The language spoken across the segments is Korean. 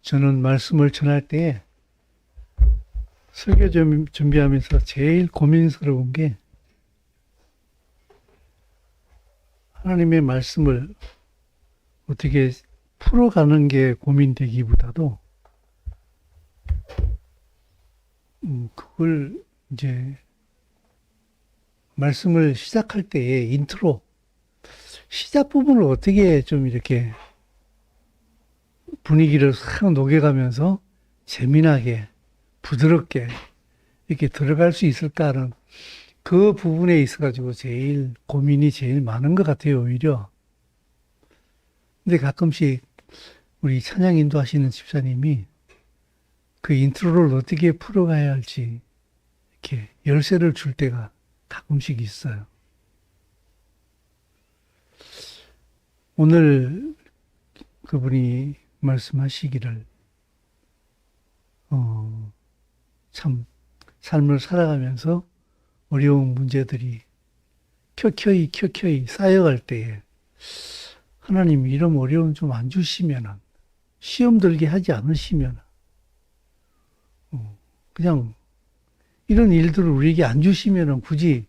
저는 말씀을 전할 때 설교 준비하면서 제일 고민스러운 게 하나님의 말씀을 어떻게 풀어가는 게 고민되기보다도 그걸 이제 말씀을 시작할 때의 인트로 시작 부분을 어떻게 좀 이렇게 분위기를 싹 녹여가면서 재미나게 부드럽게 이렇게 들어갈 수 있을까 하는 그 부분에 있어가지고 제일 고민이 제일 많은 것 같아요, 오히려. 근데 가끔씩 우리 찬양 인도하시는 집사님이 그 인트로를 어떻게 풀어가야 할지 이렇게 열쇠를 줄 때가 가끔씩 있어요. 오늘 그분이 말씀하시기를, 참, 삶을 살아가면서 어려운 문제들이 켜켜이 쌓여갈 때에 하나님이 이런 어려움 좀 안 주시면은, 시험 들게 하지 않으시면은, 그냥 이런 일들을 우리에게 안 주시면은 굳이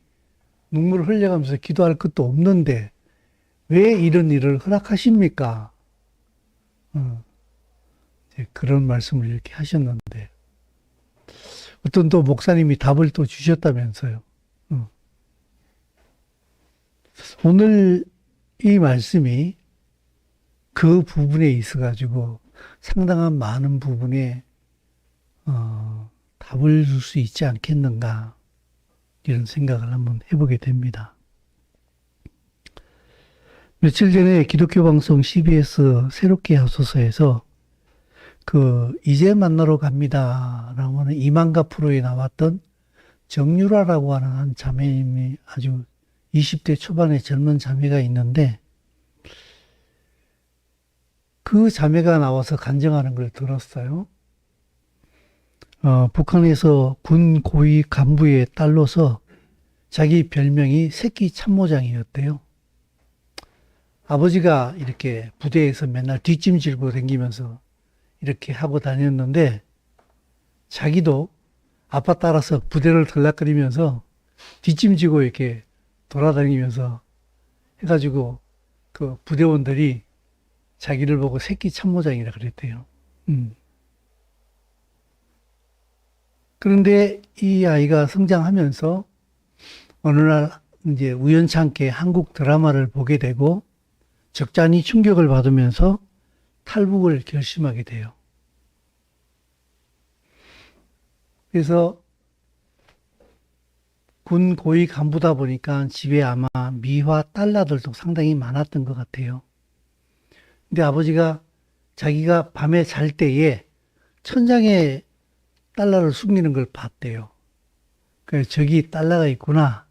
눈물을 흘려가면서 기도할 것도 없는데 왜 이런 일을 허락하십니까? 그런 말씀을 이렇게 하셨는데 어떤 또 목사님이 답을 또 주셨다면서요. 오늘 이 말씀이 그 부분에 있어가지고 상당한 많은 부분에 답을 줄 수 있지 않겠는가 이런 생각을 한번 해보게 됩니다. 며칠 전에 기독교 방송 CBS 새롭게 하소서에서 이제 만나러 갑니다 라고 하는 이만가 프로에 나왔던 정유라라고 하는 한 자매님이 아주 20대 초반의 젊은 자매가 있는데 그 자매가 나와서 간증하는 걸 들었어요. 북한에서 군 고위 간부의 딸로서 자기 별명이 새끼 참모장이었대요. 아버지가 이렇게 부대에서 맨날 뒷짐질고 다니면서 이렇게 하고 다녔는데 자기도 아빠 따라서 부대를 들락거리면서 뒷짐지고 이렇게 돌아다니면서 해가지고 그 부대원들이 자기를 보고 새끼 참모장이라 그랬대요. 그런데 이 아이가 성장하면서 어느 날 이제 우연찮게 한국 드라마를 보게 되고 적잖이 충격을 받으면서 탈북을 결심하게 돼요. 그래서 군 고위 간부다 보니까 집에 아마 미화 달러들도 상당히 많았던 것 같아요. 근데 아버지가 자기가 밤에 잘 때에 천장에 달러를 숨기는 걸 봤대요. 그래서 저기 달러가 있구나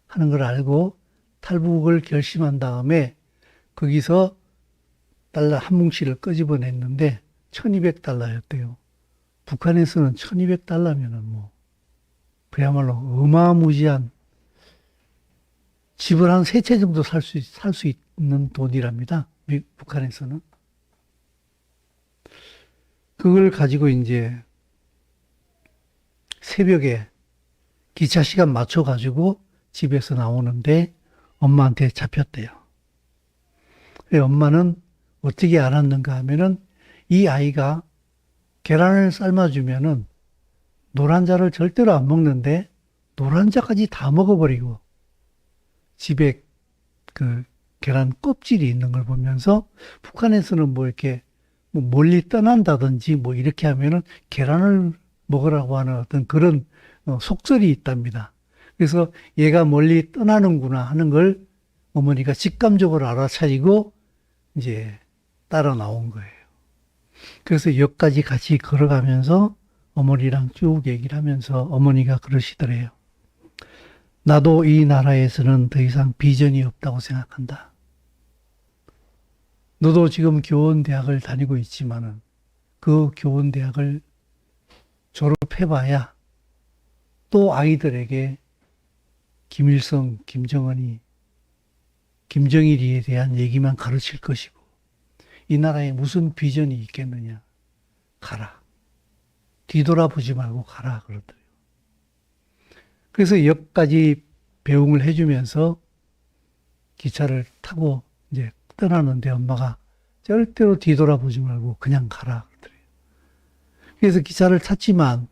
하는 걸 알고 탈북을 결심한 다음에 거기서 달러 한 뭉치를 끄집어냈는데 1200달러였대요. 북한에서는 1200달러면은 뭐 그야말로 어마무지한 집을 한 세 채 정도 살 수 있는 돈이랍니다. 북한에서는. 그걸 가지고 이제 새벽에 기차 시간 맞춰가지고 집에서 나오는데 엄마한테 잡혔대요. 엄마는 어떻게 알았는가 하면은 이 아이가 계란을 삶아주면은 노란자를 절대로 안 먹는데 노란자까지 다 먹어버리고 집에 그 계란 껍질이 있는 걸 보면서 북한에서는 뭐 이렇게 뭐 멀리 떠난다든지 뭐 이렇게 하면은 계란을 먹으라고 하는 어떤 그런 속설이 있답니다. 그래서 얘가 멀리 떠나는구나 하는 걸 어머니가 직감적으로 알아차리고 이제 따라 나온 거예요. 그래서 역까지 같이 걸어가면서 어머니랑 쭉 얘기를 하면서 어머니가 그러시더래요. 나도 이 나라에서는 더 이상 비전이 없다고 생각한다. 너도 지금 교원대학을 다니고 있지만은 그 교원대학을 졸업해봐야 또 아이들에게 김일성, 김정은이, 김정일이에 대한 얘기만 가르칠 것이고 이 나라에 무슨 비전이 있겠느냐. 가라. 뒤돌아보지 말고 가라. 그러더래요. 그래서 역까지 배웅을 해주면서 기차를 타고 이제 떠나는데 엄마가 절대로 뒤돌아보지 말고 그냥 가라. 그러더래요. 그래서 기차를 탔지만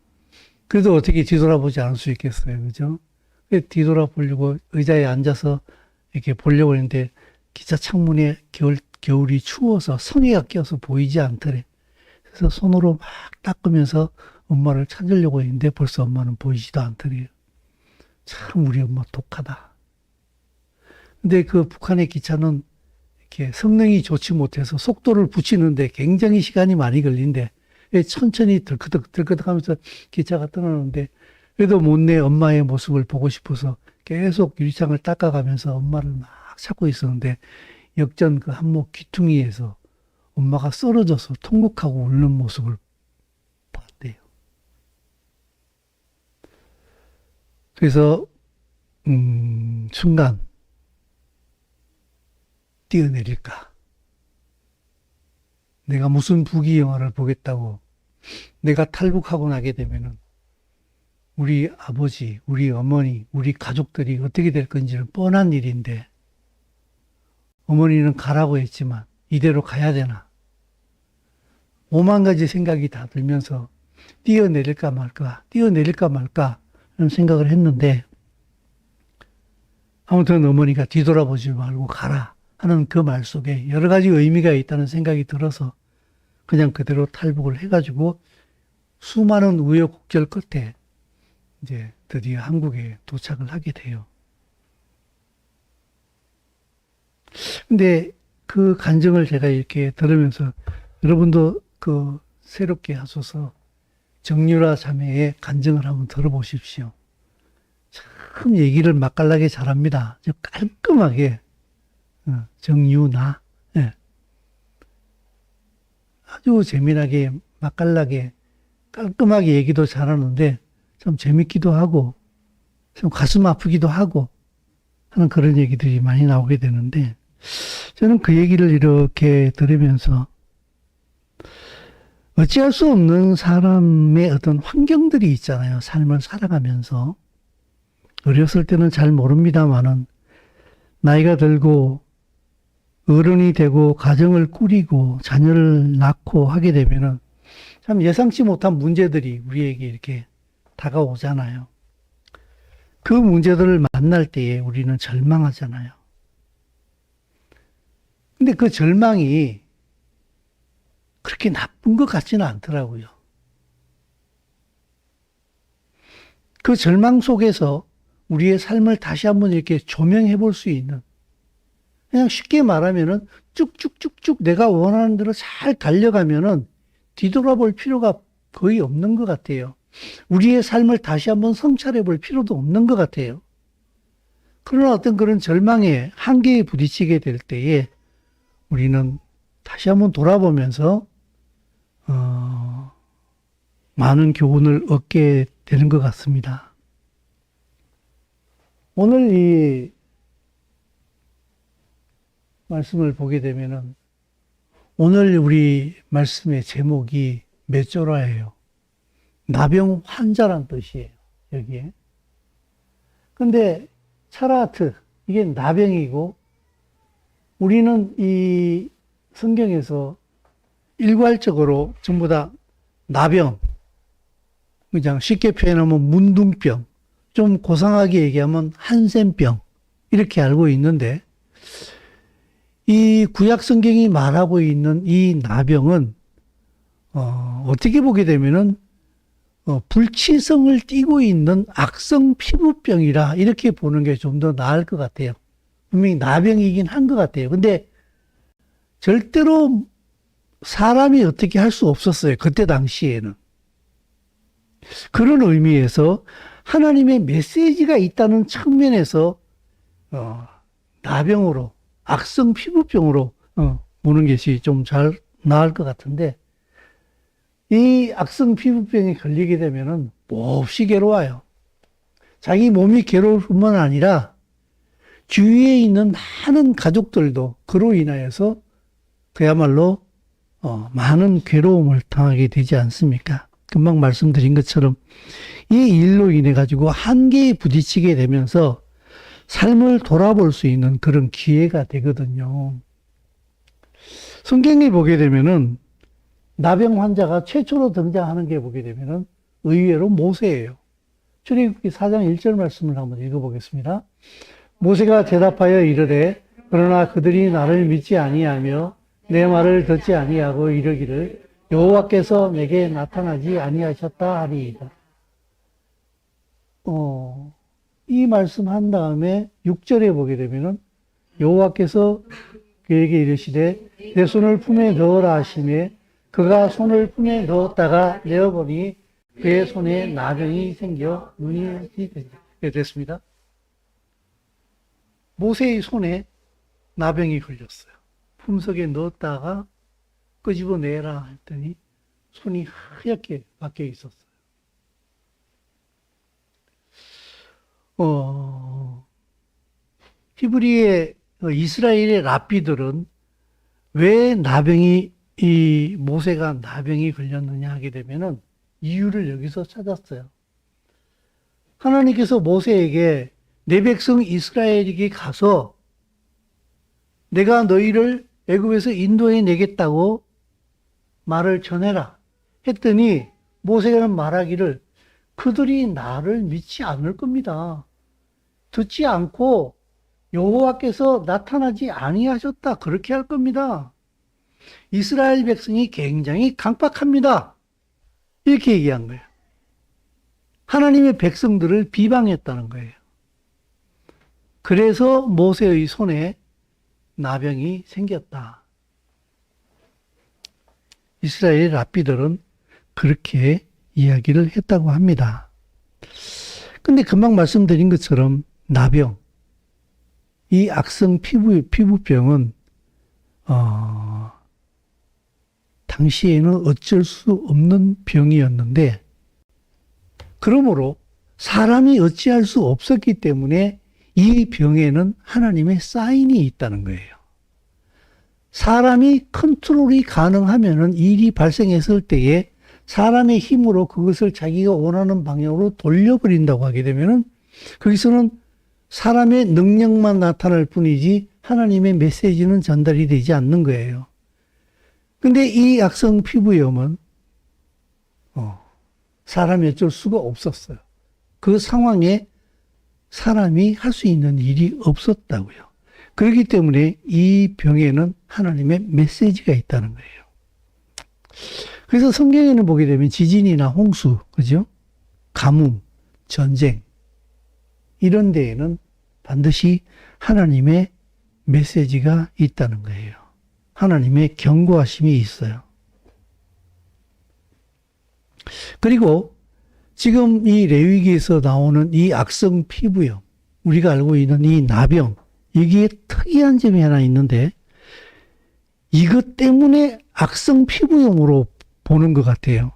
그래도 어떻게 뒤돌아보지 않을 수 있겠어요. 그죠? 뒤돌아보려고 의자에 앉아서 이렇게 보려고 했는데 기차 창문에 겨울이 추워서 성에가 껴서 보이지 않더래. 그래서 손으로 막 닦으면서 엄마를 찾으려고 했는데 벌써 엄마는 보이지도 않더래요. 참 우리 엄마 독하다. 근데 그 북한의 기차는 이렇게 성능이 좋지 못해서 속도를 붙이는데 굉장히 시간이 많이 걸린대. 천천히 덜커덕 하면서 기차가 떠나는데 그래도 못내 엄마의 모습을 보고 싶어서 계속 유리창을 닦아가면서 엄마를 막 찾고 있었는데 역전 그 한목 귀퉁이에서 엄마가 쓰러져서 통곡하고 울는 모습을 봤대요. 그래서 순간 뛰어내릴까? 내가 무슨 부귀 영화를 보겠다고 내가 탈북하고 나게 되면은 우리 아버지, 우리 어머니, 우리 가족들이 어떻게 될 건지는 뻔한 일인데 어머니는 가라고 했지만 이대로 가야 되나? 5만 가지 생각이 다 들면서 뛰어내릴까 말까 하는 생각을 했는데 아무튼 어머니가 뒤돌아보지 말고 가라 하는 그 말 속에 여러 가지 의미가 있다는 생각이 들어서 그냥 그대로 탈북을 해가지고 수많은 우여곡절 끝에 이제 드디어 한국에 도착을 하게 돼요. 근데 그 간증을 제가 이렇게 들으면서 여러분도 그 새롭게 하소서 정유라 자매의 간증을 한번 들어보십시오. 참 얘기를 맛깔나게 잘합니다. 깔끔하게. 정유나. 네. 아주 재미나게 맛깔나게 깔끔하게 얘기도 잘하는데 참 재밌기도 하고 좀 가슴 아프기도 하고 하는 그런 얘기들이 많이 나오게 되는데 저는 그 얘기를 이렇게 들으면서 어찌할 수 없는 사람의 어떤 환경들이 있잖아요. 삶을 살아가면서. 어렸을 때는 잘 모릅니다만은 나이가 들고 어른이 되고 가정을 꾸리고 자녀를 낳고 하게 되면은 참 예상치 못한 문제들이 우리에게 이렇게 다가오잖아요. 그 문제들을 만날 때에 우리는 절망하잖아요. 근데 그 절망이 그렇게 나쁜 것 같지는 않더라고요. 그 절망 속에서 우리의 삶을 다시 한번 이렇게 조명해 볼 수 있는, 그냥 쉽게 말하면은 쭉쭉쭉쭉 내가 원하는 대로 잘 달려가면은 뒤돌아볼 필요가 거의 없는 것 같아요. 우리의 삶을 다시 한번 성찰해 볼 필요도 없는 것 같아요. 그러나 어떤 그런 절망의 한계에 부딪히게 될 때에 우리는 다시 한번 돌아보면서 많은 교훈을 얻게 되는 것 같습니다. 오늘 이 말씀을 보게 되면은 오늘 우리 말씀의 제목이 메조라예요. 나병 환자란 뜻이에요. 여기에. 근데 차라트 이게 나병이고 우리는 이 성경에서 일괄적으로 전부 다 나병, 그냥 쉽게 표현하면 문둥병, 좀 고상하게 얘기하면 한센병 이렇게 알고 있는데 이 구약 성경이 말하고 있는 이 나병은 어떻게 보게 되면은 불치성을 띠고 있는 악성 피부병이라 이렇게 보는 게 좀 더 나을 것 같아요. 분명히 나병이긴 한 것 같아요. 근데 절대로 사람이 어떻게 할 수 없었어요. 그때 당시에는. 그런 의미에서 하나님의 메시지가 있다는 측면에서 나병으로 악성 피부병으로 보는 것이 좀 잘 나을 것 같은데 이 악성 피부병에 걸리게 되면은 몹시 괴로워요. 자기 몸이 괴로울 뿐만 아니라 주위에 있는 많은 가족들도 그로 인하여서 그야말로 많은 괴로움을 당하게 되지 않습니까? 금방 말씀드린 것처럼 이 일로 인해 가지고 한계에 부딪히게 되면서 삶을 돌아볼 수 있는 그런 기회가 되거든요. 성경에 보게 되면은 나병 환자가 최초로 등장하는 게 보게 되면은 의외로 모세예요. 출애굽기 4장 1절 말씀을 한번 읽어보겠습니다. 모세가 대답하여 이르되 그러나 그들이 나를 믿지 아니하며 내 말을 듣지 아니하고 이르기를 여호와께서 내게 나타나지 아니하셨다 하리이다. 이 말씀 한 다음에 6절에 보게 되면은 여호와께서 그에게 이르시되 내 손을 품에 넣으라 하시매 그가 손을 품에 넣었다가 내어보니 그의 손에 나병이 생겨 눈이 됐습니다. 모세의 손에 나병이 걸렸어요. 품속에 넣었다가 끄집어내라 했더니 손이 하얗게 바뀌어 있었어요. 히브리의 이스라엘의 랍비들은 왜 이 모세가 나병이 걸렸느냐 하게 되면은 이유를 여기서 찾았어요. 하나님께서 모세에게 내 백성 이스라엘에게 가서 내가 너희를 애굽에서 인도해 내겠다고 말을 전해라 했더니 모세는 말하기를 그들이 나를 믿지 않을 겁니다. 듣지 않고 여호와께서 나타나지 아니하셨다 그렇게 할 겁니다. 이스라엘 백성이 굉장히 강팍합니다. 이렇게 얘기한 거예요. 하나님의 백성들을 비방했다는 거예요. 그래서 모세의 손에 나병이 생겼다. 이스라엘 랍비들은 그렇게 이야기를 했다고 합니다. 근데 금방 말씀드린 것처럼 나병, 이 악성 피부병은 당시에는 어쩔 수 없는 병이었는데 그러므로 사람이 어찌할 수 없었기 때문에 이 병에는 하나님의 사인이 있다는 거예요. 사람이 컨트롤이 가능하면은 일이 발생했을 때에 사람의 힘으로 그것을 자기가 원하는 방향으로 돌려버린다고 하게 되면은 거기서는 사람의 능력만 나타날 뿐이지 하나님의 메시지는 전달이 되지 않는 거예요. 근데 이 악성 피부염은 사람이 어쩔 수가 없었어요. 그 상황에 사람이 할 수 있는 일이 없었다고요. 그렇기 때문에 이 병에는 하나님의 메시지가 있다는 거예요. 그래서 성경에는 보게 되면 지진이나 홍수, 그죠? 가뭄, 전쟁, 이런 데에는 반드시 하나님의 메시지가 있다는 거예요. 하나님의 경고하심이 있어요. 그리고 지금 이 레위기에서 나오는 이 악성 피부염, 우리가 알고 있는 이 나병, 여기에 특이한 점이 하나 있는데 이것 때문에 악성 피부염으로 보는 것 같아요.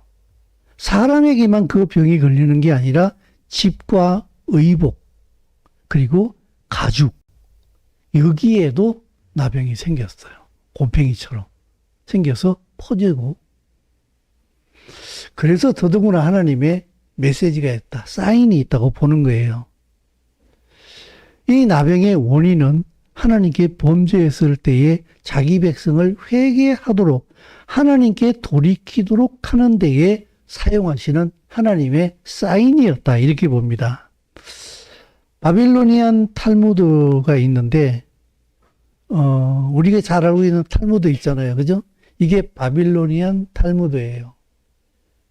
사람에게만 그 병이 걸리는 게 아니라 집과 의복, 그리고 가죽, 여기에도 나병이 생겼어요. 곰팡이처럼 생겨서 퍼지고, 그래서 더더구나 하나님의 메시지가 있다, 사인이 있다고 보는 거예요. 이 나병의 원인은 하나님께 범죄했을 때에 자기 백성을 회개하도록 하나님께 돌이키도록 하는 데에 사용하시는 하나님의 사인이었다, 이렇게 봅니다. 바빌로니안 탈무드가 있는데 우리가 잘 알고 있는 탈무드 있잖아요, 그죠? 이게 바빌로니안 탈무드예요.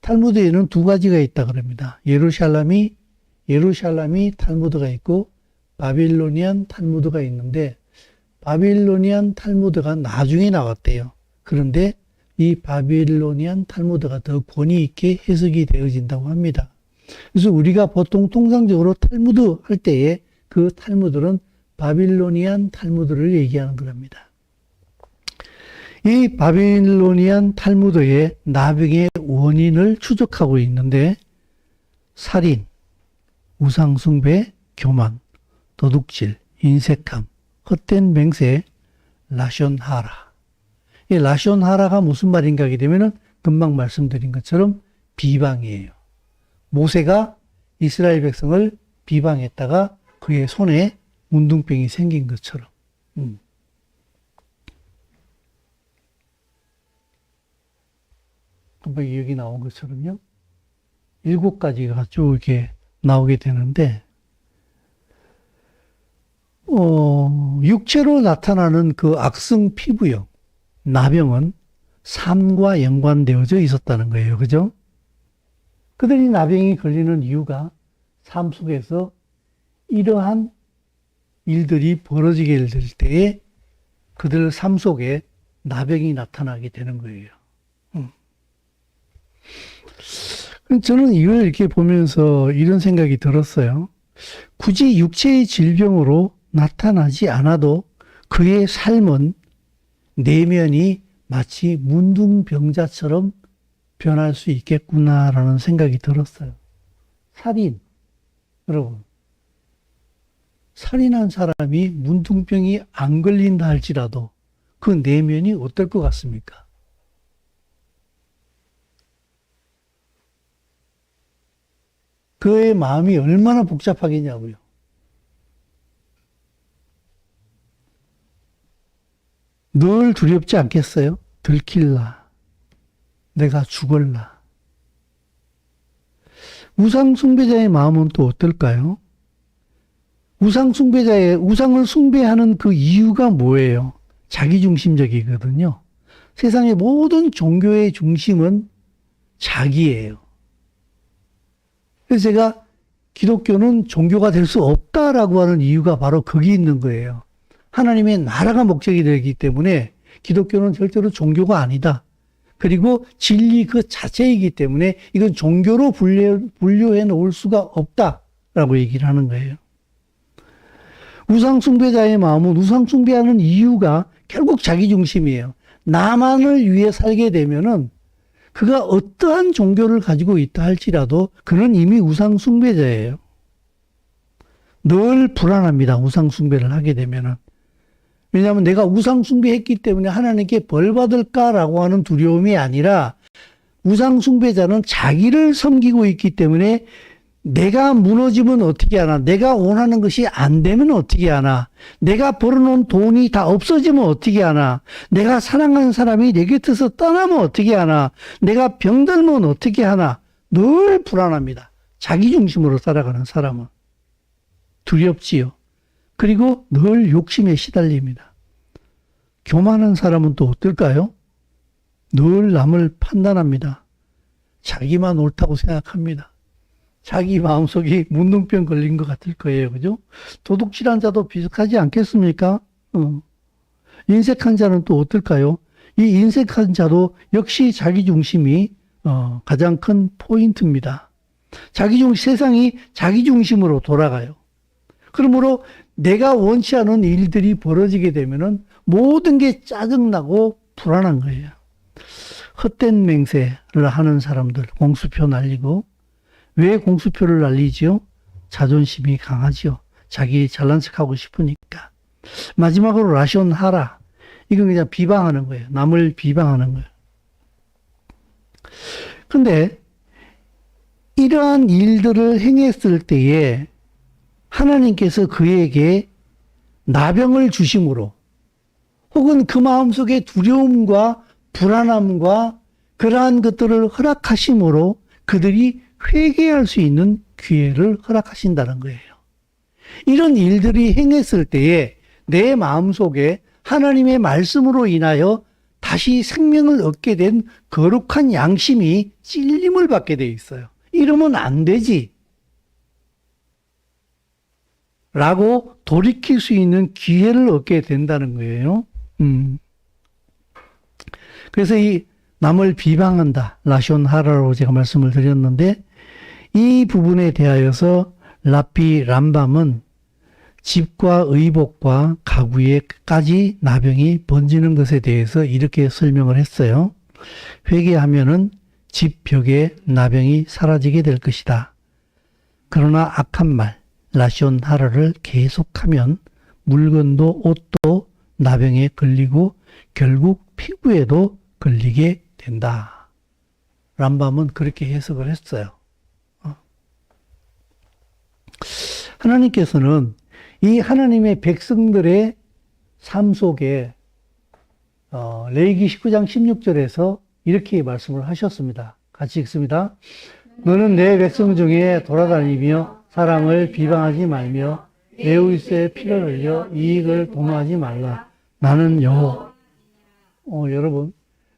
탈무드에는 두 가지가 있다 그럽니다. 예루샬람이 탈무드가 있고 바빌로니안 탈무드가 있는데 바빌로니안 탈무드가 나중에 나왔대요. 그런데 이 바빌로니안 탈무드가 더 권위 있게 해석이 되어진다고 합니다. 그래서 우리가 보통 통상적으로 탈무드 할 때에 그 탈무드는 바빌로니안 탈무드를 얘기하는 겁니다. 이 바빌로니안 탈무드의 나병의 원인을 추적하고 있는데 살인, 우상숭배, 교만, 도둑질, 인색함, 헛된 맹세, 라숀하라, 이 라숀 하라가 무슨 말인가 하게 되면은 금방 말씀드린 것처럼 비방이에요. 모세가 이스라엘 백성을 비방했다가 그의 손에 문둥병이 생긴 것처럼. 여기 나온 것처럼요. 7가지가 쭉 이렇게 나오게 되는데, 육체로 나타나는 그 악성 피부형, 나병은 삶과 연관되어져 있었다는 거예요. 그죠? 그들이 나병이 걸리는 이유가 삶 속에서 이러한 일들이 벌어지게 될 때에 그들 삶 속에 나병이 나타나게 되는 거예요. 저는 이걸 이렇게 보면서 이런 생각이 들었어요. 굳이 육체의 질병으로 나타나지 않아도 그의 삶은 내면이 마치 문둥병자처럼 변할 수 있겠구나라는 생각이 들었어요. 살인, 여러분. 살인한 사람이 문둥병이 안 걸린다 할지라도 그 내면이 어떨 것 같습니까? 그의 마음이 얼마나 복잡하겠냐고요. 늘 두렵지 않겠어요? 들킬라. 내가 죽을라. 우상숭배자의 마음은 또 어떨까요? 우상을 숭배하는 그 이유가 뭐예요? 자기중심적이거든요. 세상의 모든 종교의 중심은 자기예요. 그래서 제가 기독교는 종교가 될 수 없다라고 하는 이유가 바로 거기 있는 거예요. 하나님의 나라가 목적이 되기 때문에 기독교는 절대로 종교가 아니다. 그리고 진리 그 자체이기 때문에 이건 종교로 분류해 놓을 수가 없다라고 얘기를 하는 거예요. 우상숭배자의 마음은 우상숭배하는 이유가 결국 자기중심이에요. 나만을 위해 살게 되면은 그가 어떠한 종교를 가지고 있다 할지라도 그는 이미 우상숭배자예요. 늘 불안합니다. 우상숭배를 하게 되면은. 왜냐하면 내가 우상숭배했기 때문에 하나님께 벌 받을까라고 하는 두려움이 아니라 우상숭배자는 자기를 섬기고 있기 때문에 내가 무너지면 어떻게 하나? 내가 원하는 것이 안 되면 어떻게 하나? 내가 벌어놓은 돈이 다 없어지면 어떻게 하나? 내가 사랑하는 사람이 내 곁에서 떠나면 어떻게 하나? 내가 병들면 어떻게 하나? 늘 불안합니다. 자기 중심으로 살아가는 사람은. 두렵지요. 그리고 늘 욕심에 시달립니다. 교만한 사람은 또 어떨까요? 늘 남을 판단합니다. 자기만 옳다고 생각합니다. 자기 마음속이 문둥병 걸린 것 같을 거예요. 그죠? 도둑질한 자도 비슷하지 않겠습니까? 인색한 자는 또 어떨까요? 이 인색한 자도 역시 자기중심이 가장 큰 포인트입니다. 세상이 자기중심으로 돌아가요. 그러므로 내가 원치 않은 일들이 벌어지게 되면은 모든 게 짜증나고 불안한 거예요. 헛된 맹세를 하는 사람들, 공수표 날리고, 왜 공수표를 날리지요? 자존심이 강하지요. 자기 잘난 척하고 싶으니까. 마지막으로 라숀 하라. 이건 그냥 비방하는 거예요. 남을 비방하는 거예요. 근데 이러한 일들을 행했을 때에 하나님께서 그에게 나병을 주심으로 혹은 그 마음속에 두려움과 불안함과 그러한 것들을 허락하심으로 그들이 회개할 수 있는 기회를 허락하신다는 거예요. 이런 일들이 행했을 때에 내 마음속에 하나님의 말씀으로 인하여 다시 생명을 얻게 된 거룩한 양심이 찔림을 받게 돼 있어요. 이러면 안 되지. 라고 돌이킬 수 있는 기회를 얻게 된다는 거예요. 그래서 이 남을 비방한다. 라숀 하라로 제가 말씀을 드렸는데 이 부분에 대하여서 라피 람밤은 집과 의복과 가구에까지 나병이 번지는 것에 대해서 이렇게 설명을 했어요. 회개하면은 집 벽에 나병이 사라지게 될 것이다. 그러나 악한 말, 라숀 하라를 계속하면 물건도 옷도 나병에 걸리고 결국 피부에도 걸리게 된다. 람밤은 그렇게 해석을 했어요. 하나님께서는 이 하나님의 백성들의 삶 속에 레위기 19장 16절에서 이렇게 말씀을 하셨습니다. 같이 읽습니다. 너는 내 백성 중에 돌아다니며 사람을 비방하지 말며 내 이웃의 피를 흘려 이익을 도모하지 말라. 나는 여호와. 여러분,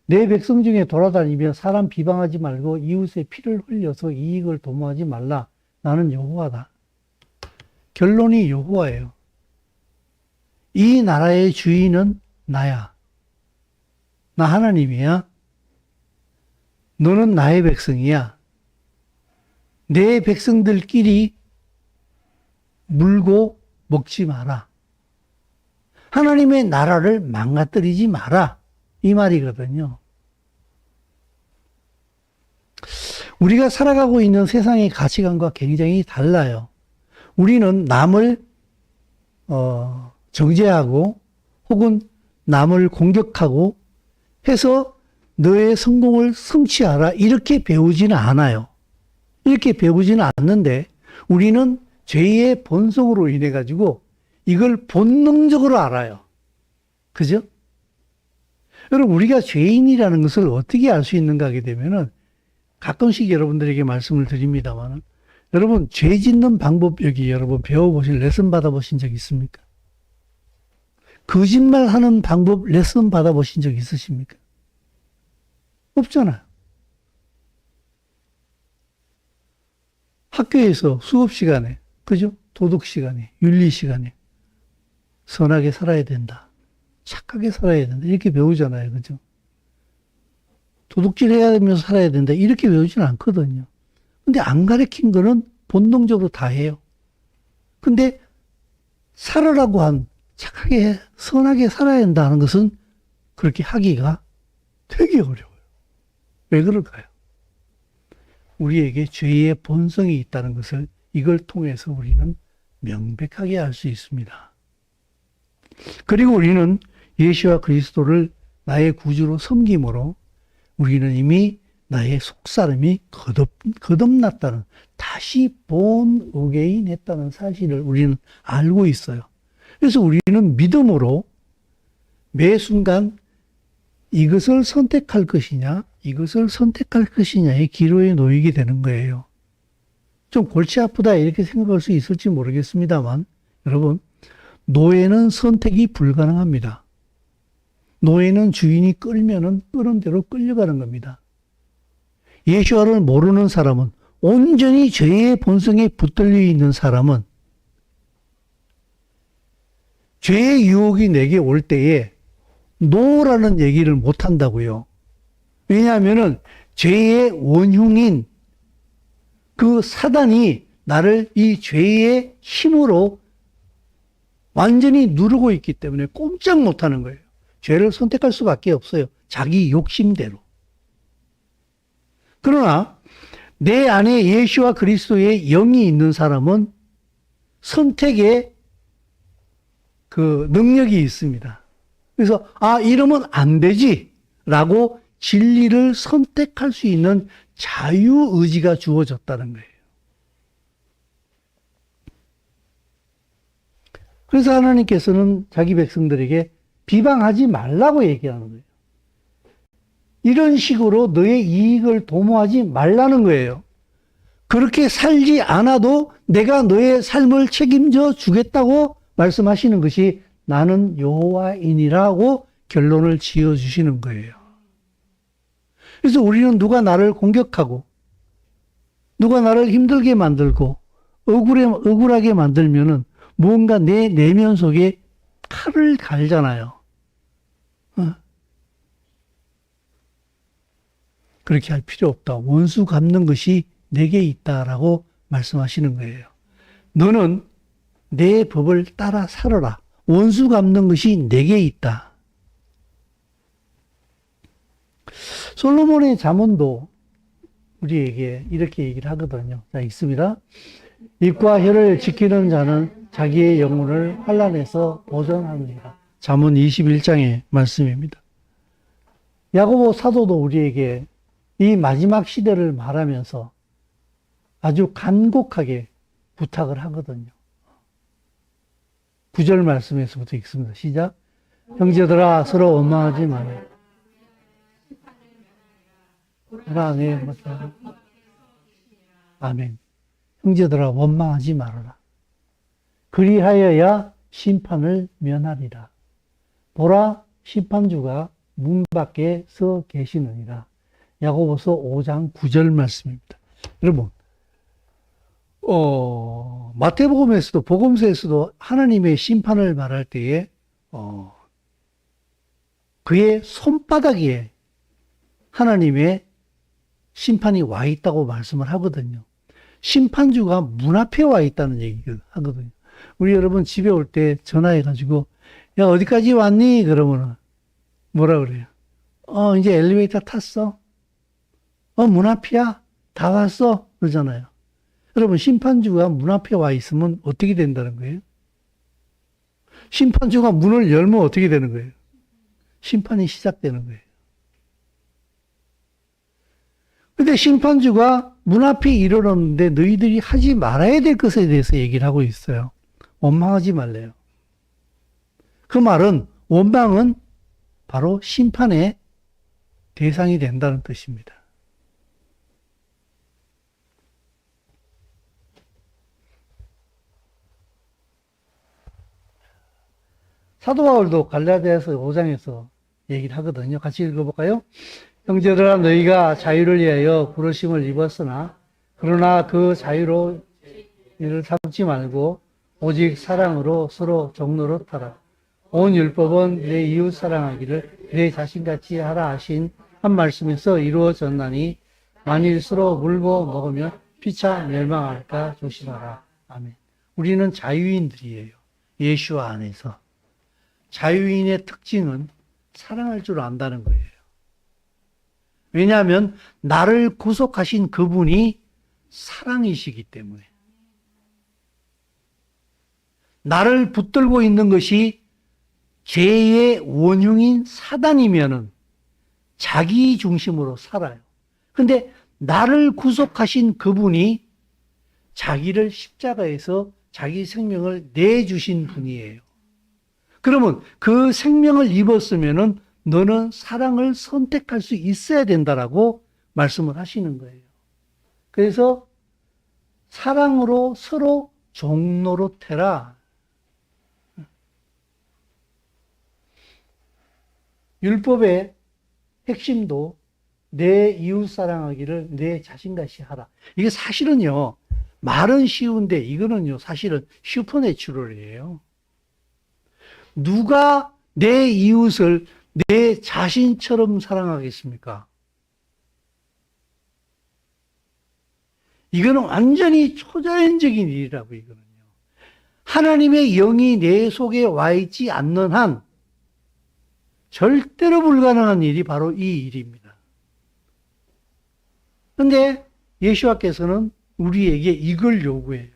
내 백성 중에 돌아다니며 사람 비방하지 말고 이웃의 피를 흘려서 이익을 도모하지 말라. 나는 여호와다. 결론이 여호와예요. 이 나라의 주인은 나야. 나 하나님이야. 너는 나의 백성이야. 내 백성들끼리 물고 먹지 마라. 하나님의 나라를 망가뜨리지 마라. 이 말이거든요. 우리가 살아가고 있는 세상의 가치관과 굉장히 달라요. 우리는 남을 정죄하고 혹은 남을 공격하고 해서 너의 성공을 성취하라 이렇게 배우지는 않아요. 이렇게 배우지는 않는데 우리는 죄의 본성으로 인해 가지고 이걸 본능적으로 알아요. 그죠? 여러분, 우리가 죄인이라는 것을 어떻게 알 수 있는가 하게 되면은 가끔씩 여러분들에게 말씀을 드립니다만, 여러분, 죄 짓는 방법 여기 여러분 배워보신 레슨 받아보신 적 있습니까? 거짓말 하는 방법 레슨 받아보신 적 있으십니까? 없잖아요. 학교에서 수업 시간에, 그죠? 도덕 시간에, 윤리 시간에 선하게 살아야 된다. 착하게 살아야 된다. 이렇게 배우잖아요. 그죠? 도둑질 해야 되면서 살아야 된다. 이렇게 배우지는 않거든요. 근데 안 가르친 거는 본능적으로 다 해요. 근데 살아라고 한 착하게, 선하게 살아야 된다는 것은 그렇게 하기가 되게 어려워요. 왜 그럴까요? 우리에게 죄의 본성이 있다는 것을 이걸 통해서 우리는 명백하게 알 수 있습니다. 그리고 우리는 예수와 그리스도를 나의 구주로 섬김으로 우리는 이미 나의 속사람이 거듭났다는, 다시 본 의개인 했다는 사실을 우리는 알고 있어요. 그래서 우리는 믿음으로 매 순간 이것을 선택할 것이냐, 이것을 선택할 것이냐의 기로에 놓이게 되는 거예요. 좀 골치 아프다 이렇게 생각할 수 있을지 모르겠습니다만, 여러분, 노예는 선택이 불가능합니다. 노예는 주인이 끌면은 끄는 대로 끌려가는 겁니다. 예수와를 모르는 사람은, 온전히 죄의 본성에 붙들려 있는 사람은 죄의 유혹이 내게 올 때에 노라는 얘기를 못 한다고요. 왜냐하면은 죄의 원흉인 그 사단이 나를 이 죄의 힘으로 완전히 누르고 있기 때문에 꼼짝 못 하는 거예요. 죄를 선택할 수밖에 없어요. 자기 욕심대로. 그러나 내 안에 예수와 그리스도의 영이 있는 사람은 선택의 그 능력이 있습니다. 그래서 이러면 안 되지 라고 진리를 선택할 수 있는 자유의지가 주어졌다는 거예요. 그래서 하나님께서는 자기 백성들에게 비방하지 말라고 얘기하는 거예요. 이런 식으로 너의 이익을 도모하지 말라는 거예요. 그렇게 살지 않아도 내가 너의 삶을 책임져 주겠다고 말씀하시는 것이 나는 여호와이니라고 결론을 지어주시는 거예요. 그래서 우리는 누가 나를 공격하고 누가 나를 힘들게 만들고 억울하게 만들면은 무언가 내 내면 속에 칼을 갈잖아요. 그렇게 할 필요 없다. 원수 갚는 것이 내게 있다라고 말씀하시는 거예요. 너는 내 법을 따라 살아라. 원수 갚는 것이 내게 있다. 솔로몬의 잠언도 우리에게 이렇게 얘기를 하거든요. 자, 읽습니다. 입과 혀를 지키는 자는 자기의 영혼을 환난에서 보전하느니라. 잠언 21장의 말씀입니다. 야고보 사도도 우리에게 이 마지막 시대를 말하면서 아주 간곡하게 부탁을 하거든요. 9절 말씀에서부터 읽습니다. 시작. 형제들아 서로 원망하지 마라. 아멘. 형제들아 원망하지 말아라. 그리하여야 심판을 면하리라. 보라 심판주가 문 밖에 서 계시느니라. 야고보서 5장 9절 말씀입니다. 여러분, 마태복음에서도 복음서에서도 하나님의 심판을 말할 때에 그의 손바닥 위에 하나님의 심판이 와 있다고 말씀을 하거든요. 심판주가 문 앞에 와 있다는 얘기를 하거든요. 우리 여러분 집에 올 때 전화해가지고 야 어디까지 왔니? 그러면은 뭐라 그래요? 이제 엘리베이터 탔어? 문 앞이야? 다 왔어? 그러잖아요. 여러분 심판주가 문 앞에 와 있으면 어떻게 된다는 거예요? 심판주가 문을 열면 어떻게 되는 거예요? 심판이 시작되는 거예요. 근데 심판주가 문 앞에 이르렀는데 너희들이 하지 말아야 될 것에 대해서 얘기를 하고 있어요. 원망하지 말래요. 그 말은 원망은 바로 심판의 대상이 된다는 뜻입니다. 사도 바울도 갈라디아서 5장에서 얘기를 하거든요. 같이 읽어볼까요? 형제들아 너희가 자유를 위하여 부르심을 입었으나 그러나 그 자유로 이를 삼지 말고 오직 사랑으로 서로 종노릇하라. 온 율법은 내 이웃 사랑하기를 내 자신같이 하라 하신 한 말씀에서 이루어졌나니 만일 서로 물고 먹으면 피차 멸망할까 조심하라. 아멘. 우리는 자유인들이에요. 예수와 안에서. 자유인의 특징은 사랑할 줄 안다는 거예요. 왜냐하면 나를 구속하신 그분이 사랑이시기 때문에. 나를 붙들고 있는 것이 죄의 원흉인 사단이면은 자기 중심으로 살아요. 근데 나를 구속하신 그분이 자기를 십자가에서 자기 생명을 내주신 분이에요. 그러면 그 생명을 입었으면은 너는 사랑을 선택할 수 있어야 된다라고 말씀을 하시는 거예요. 그래서 사랑으로 서로 종노릇해라. 율법의 핵심도 내 이웃 사랑하기를 내 자신같이 하라. 이게 사실은요, 말은 쉬운데 이거는요, 사실은 슈퍼내추럴이에요. 누가 내 이웃을 내 자신처럼 사랑하겠습니까? 이거는 완전히 초자연적인 일이라고, 이거는요. 하나님의 영이 내 속에 와 있지 않는 한 절대로 불가능한 일이 바로 이 일입니다. 그런데 예수와께서는 우리에게 이걸 요구해요.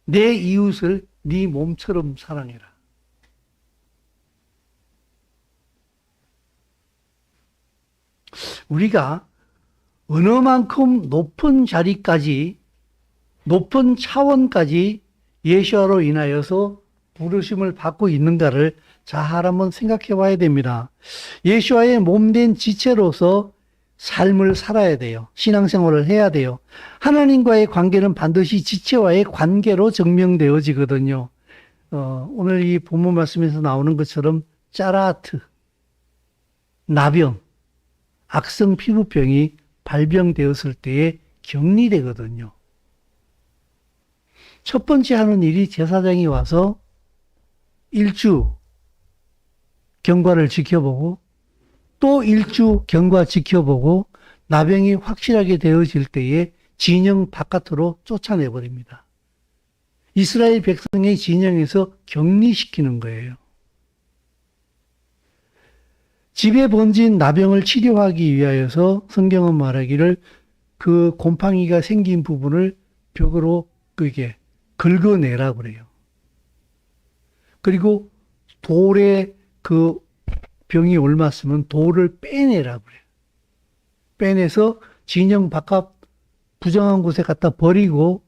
내 이웃을 네 몸처럼 사랑해라. 우리가 어느 만큼 높은 자리까지, 높은 차원까지 예수와로 인하여서 부르심을 받고 있는가를 잘 한번 생각해 봐야 됩니다. 예수와의 몸된 지체로서 삶을 살아야 돼요. 신앙생활을 해야 돼요. 하나님과의 관계는 반드시 지체와의 관계로 증명되어지거든요. 오늘 이 본문 말씀에서 나오는 것처럼 짜라트, 나병, 악성 피부병이 발병되었을 때에 격리되거든요. 첫 번째 하는 일이 제사장이 와서 일주 경과를 지켜보고 또 일주 경과 지켜보고 나병이 확실하게 되어질 때에 진영 바깥으로 쫓아내버립니다. 이스라엘 백성의 진영에서 격리시키는 거예요. 집에 번진 나병을 치료하기 위하여서 성경은 말하기를 그 곰팡이가 생긴 부분을 벽으로 그게 긁어내라 그래요. 그리고 돌에 그 병이 옮았으면 돌을 빼내라고 그래요. 빼내서 진영 바깥 부정한 곳에 갖다 버리고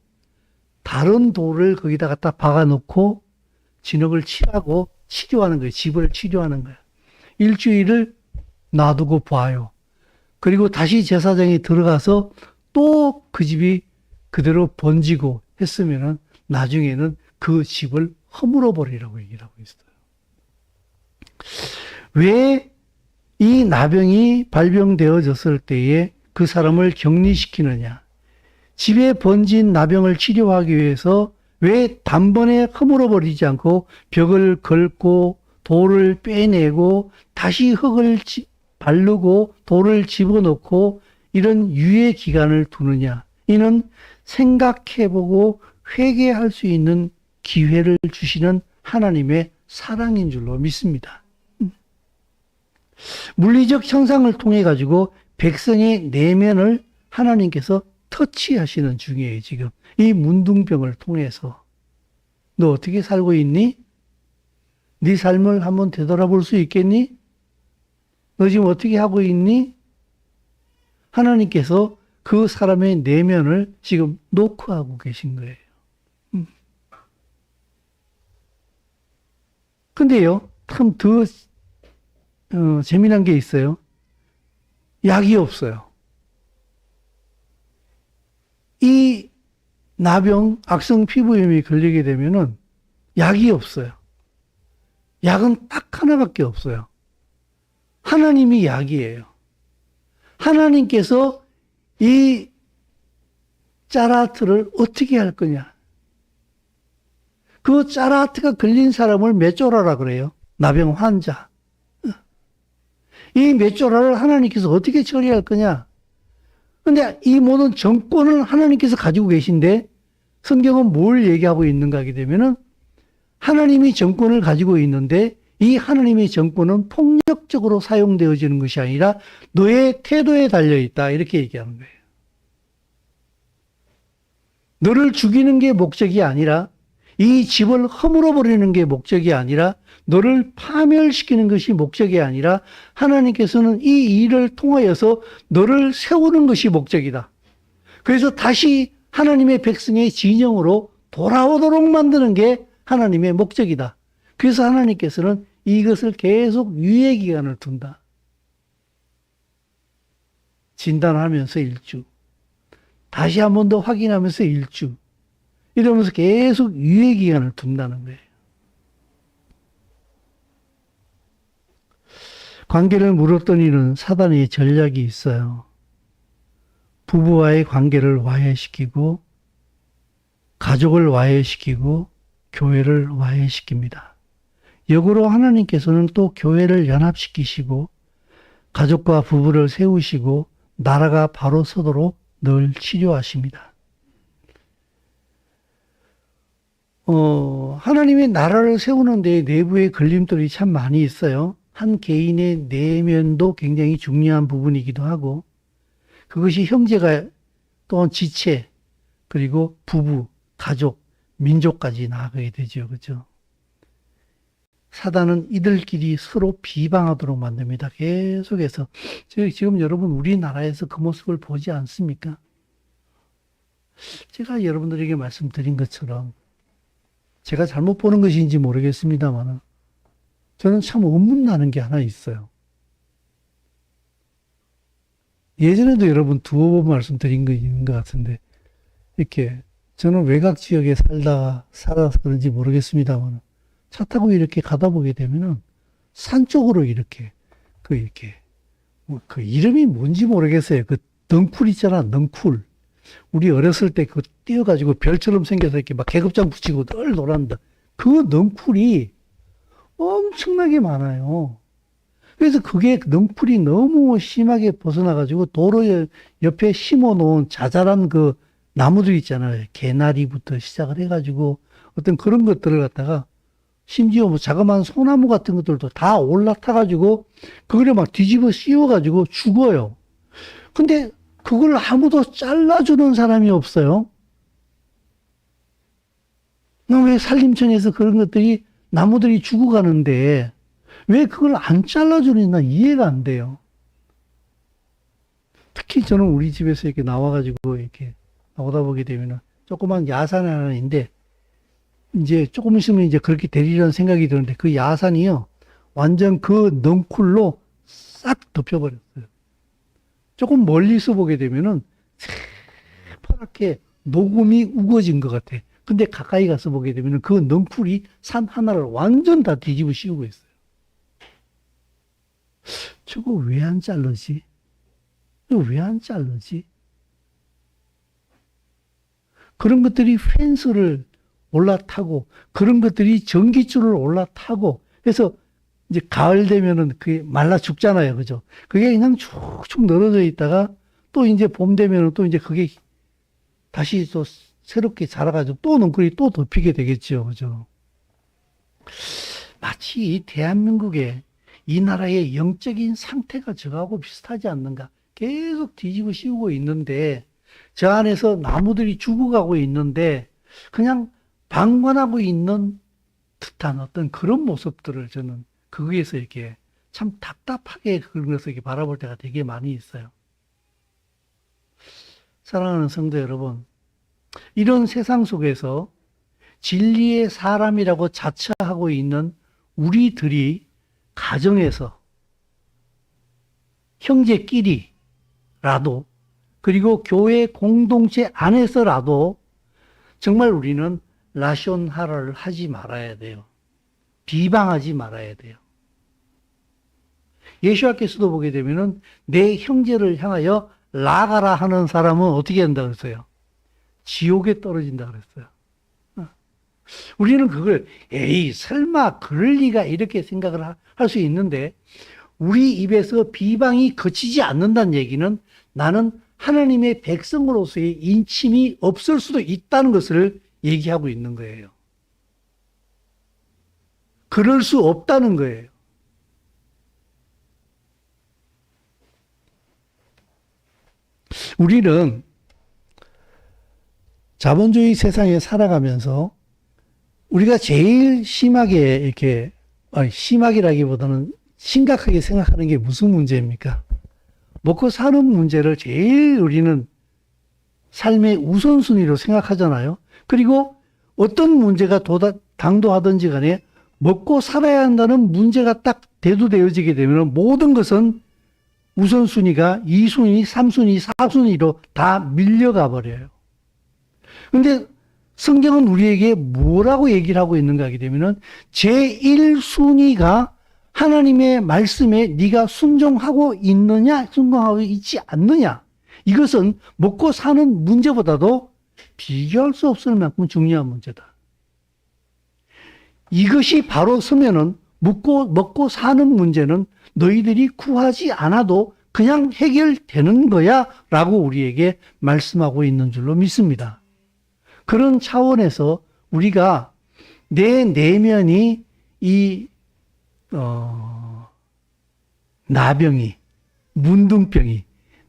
다른 돌을 거기다 갖다 박아놓고 진흙을 칠하고 치료하는 거예요. 집을 치료하는 거예요. 일주일을 놔두고 봐요. 그리고 다시 제사장이 들어가서 또 그 집이 그대로 번지고 했으면은 나중에는 그 집을 허물어 버리라고 얘기를 하고 있어요. 왜 이 나병이 발병되어졌을 때에 그 사람을 격리시키느냐? 집에 번진 나병을 치료하기 위해서 왜 단번에 허물어 버리지 않고 벽을 긁고 돌을 빼내고 다시 흙을 바르고 돌을 집어넣고 이런 유예 기간을 두느냐? 이는 생각해보고 회개할 수 있는 기회를 주시는 하나님의 사랑인 줄로 믿습니다. 물리적 형상을 통해 가지고 백성의 내면을 하나님께서 터치하시는 중이에요. 지금 이 문둥병을 통해서. 너 어떻게 살고 있니? 네 삶을 한번 되돌아볼 수 있겠니? 너 지금 어떻게 하고 있니? 하나님께서 그 사람의 내면을 지금 노크하고 계신 거예요. 근데요, 참 더 재미난 게 있어요. 약이 없어요. 이 나병, 악성 피부염이 걸리게 되면은 약이 없어요. 약은 딱 하나밖에 없어요. 하나님이 약이에요. 하나님께서 이 짜라트를 어떻게 할 거냐. 그 짜라트가 걸린 사람을 메쪼라라 그래요. 나병 환자. 이 메쪼라를 하나님께서 어떻게 처리할 거냐. 근데 이 모든 정권을 하나님께서 가지고 계신데 성경은 뭘 얘기하고 있는가 하게 되면은 하나님이 정권을 가지고 있는데 이 하나님의 정권은 폭력적으로 사용되어지는 것이 아니라 너의 태도에 달려있다. 이렇게 얘기하는 거예요. 너를 죽이는 게 목적이 아니라 이 집을 허물어 버리는 게 목적이 아니라 너를 파멸시키는 것이 목적이 아니라 하나님께서는 이 일을 통하여서 너를 세우는 것이 목적이다. 그래서 다시 하나님의 백성의 진영으로 돌아오도록 만드는 게 하나님의 목적이다. 그래서 하나님께서는 이것을 계속 유예 기간을 둔다. 진단하면서 1주. 다시 한 번 더 확인하면서 1주. 이러면서 계속 유예 기간을 둔다는 거예요. 관계를 물었던 이는 사단의 전략이 있어요. 부부와의 관계를 와해시키고 가족을 와해시키고 교회를 와해시킵니다. 역으로 하나님께서는 또 교회를 연합시키시고 가족과 부부를 세우시고 나라가 바로 서도록 늘 치료하십니다. 하나님의 나라를 세우는 데 내부의 걸림돌이 참 많이 있어요. 한 개인의 내면도 굉장히 중요한 부분이기도 하고 그것이 형제가 또한 지체 그리고 부부, 가족, 민족까지 나아가게 되죠. 그렇죠? 사단은 이들끼리 서로 비방하도록 만듭니다. 계속해서. 지금 여러분 우리나라에서 그 모습을 보지 않습니까? 제가 여러분들에게 말씀드린 것처럼 제가 잘못 보는 것인지 모르겠습니다만 저는 참 의문나는 게 하나 있어요. 예전에도 여러분 두어 번 말씀드린 거 있는 것 같은데 이렇게 저는 외곽 지역에 살아서 그런지 모르겠습니다만 차 타고 이렇게 가다 보게 되면은 산 쪽으로 이렇게 그 이름이 뭔지 모르겠어요. 그 넝쿨 있잖아, 넝쿨. 우리 어렸을 때 그거 띄어가지고 별처럼 생겨서 이렇게 막 계급장 붙이고 늘 놀았는데 그 넝쿨이 엄청나게 많아요. 그래서 그게 넝쿨이 너무 심하게 벗어나가지고 도로 옆에 심어 놓은 자잘한 그 나무들 있잖아요. 개나리부터 시작을 해가지고 어떤 그런 것들을 갖다가 심지어 뭐 자그마한 소나무 같은 것들도 다 올라타가지고 그거를 막 뒤집어 씌워가지고 죽어요. 근데 그걸 아무도 잘라주는 사람이 없어요. 왜 산림청에서 그런 것들이 나무들이 죽어가는데 왜 그걸 안 잘라주는지 난 이해가 안 돼요. 특히 저는 우리 집에서 이렇게 나와가지고 이렇게 나오다 보게 되면은 조그만 야산 하나 있는데 이제 조금 있으면 이제 그렇게 되리라는 생각이 드는데 그 야산이요. 완전 그 넝쿨로 싹 덮여버렸어요. 조금 멀리서 보게 되면은 새파랗게 녹음이 우거진 것 같아. 근데 가까이 가서 보게 되면은 그 넝쿨이 산 하나를 완전 다 뒤집어 씌우고 있어요. 저거 왜 안 자르지? 이거 왜 안 자르지? 그런 것들이 펜스를 올라타고, 그런 것들이 전기줄을 올라타고, 그래서 이제 가을 되면은 그게 말라 죽잖아요. 그죠? 그게 그냥 축축 늘어져 있다가 또 이제 봄 되면은 또 이제 그게 다시 또 새롭게 자라가지고 또 넝쿨이 또 덮이게 되겠죠. 그죠? 마치 이 대한민국의 이 나라의 영적인 상태가 저하고 비슷하지 않는가. 계속 뒤집어 씌우고 있는데 저 안에서 나무들이 죽어가고 있는데 그냥 방관하고 있는 듯한 어떤 그런 모습들을 저는 거기에서 이렇게 참 답답하게 그런 것을 이렇게 바라볼 때가 되게 많이 있어요. 사랑하는 성도 여러분, 이런 세상 속에서 진리의 사람이라고 자처하고 있는 우리들이 가정에서 형제끼리라도 그리고 교회 공동체 안에서라도 정말 우리는 라숀하라를 하지 말아야 돼요. 비방하지 말아야 돼요. 예수님께서도 보게 되면은 내 형제를 향하여 나가라 하는 사람은 어떻게 한다 그랬어요? 지옥에 떨어진다 그랬어요. 우리는 그걸 에이 설마 그럴 리가 이렇게 생각을 할 수 있는데 우리 입에서 비방이 그치지 않는다는 얘기는 나는 하나님의 백성으로서의 인침이 없을 수도 있다는 것을 얘기하고 있는 거예요. 그럴 수 없다는 거예요. 우리는 자본주의 세상에 살아가면서 우리가 제일 심하게 이렇게, 심하기라기보다는 심각하게 생각하는 게 무슨 문제입니까? 먹고 사는 문제를 제일 우리는 삶의 우선순위로 생각하잖아요. 그리고 어떤 문제가 당도하든지 간에 먹고 살아야 한다는 문제가 딱 대두되어지게 되면 모든 것은 우선순위가 2순위, 3순위, 4순위로 다 밀려가 버려요. 근데 성경은 우리에게 뭐라고 얘기를 하고 있는가 하게 되면은 제1순위가 하나님의 말씀에 네가 순종하고 있느냐, 순종하고 있지 않느냐. 이것은 먹고 사는 문제보다도 비교할 수 없을 만큼 중요한 문제다. 이것이 바로 서면은 먹고 사는 문제는 너희들이 구하지 않아도 그냥 해결되는 거야 라고 우리에게 말씀하고 있는 줄로 믿습니다. 그런 차원에서 우리가 내 내면이 이 나병이 문둥병이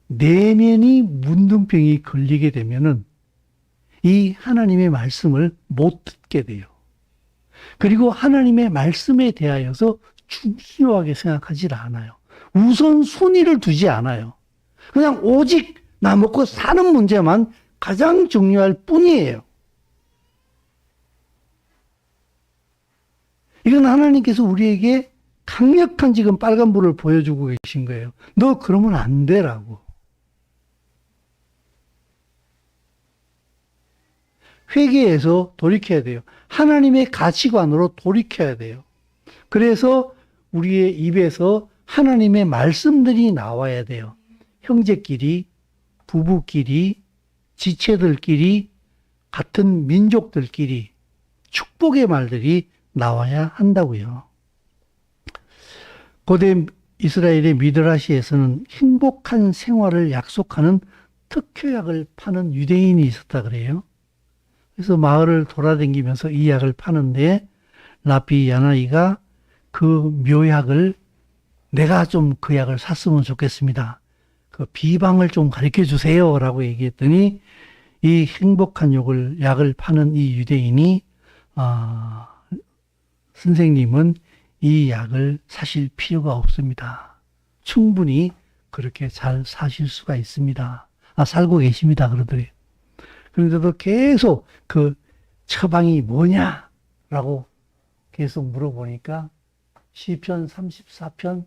내면이 문둥병이 걸리게 되면은 이 하나님의 말씀을 못 듣게 돼요. 그리고 하나님의 말씀에 대하여서 중요하게 생각하지 않아요. 우선순위를 두지 않아요. 그냥 오직 나 먹고 사는 문제만 가장 중요할 뿐이에요. 이건 하나님께서 우리에게 강력한 지금 빨간불을 보여주고 계신 거예요. 너 그러면 안 되라고. 회개해서 돌이켜야 돼요. 하나님의 가치관으로 돌이켜야 돼요. 그래서 우리의 입에서 하나님의 말씀들이 나와야 돼요. 형제끼리, 부부끼리, 지체들끼리, 같은 민족들끼리 축복의 말들이 나와야 한다고요. 고대 이스라엘의 미드라시에서는 행복한 생활을 약속하는 특효약을 파는 유대인이 있었다 그래요. 그래서 마을을 돌아다니면서 이 약을 파는데 라비 야나이가 그 묘약을 내가 좀 그 약을 샀으면 좋겠습니다. 그 비방을 좀 가르쳐 주세요 라고 얘기했더니 이 행복한 약을 파는 이 유대인이 선생님은 이 약을 사실 필요가 없습니다. 충분히 그렇게 잘 사실 수가 있습니다. 살고 계십니다. 그러더래요. 그런데도 계속 그 처방이 뭐냐라고 계속 물어보니까 시편 34편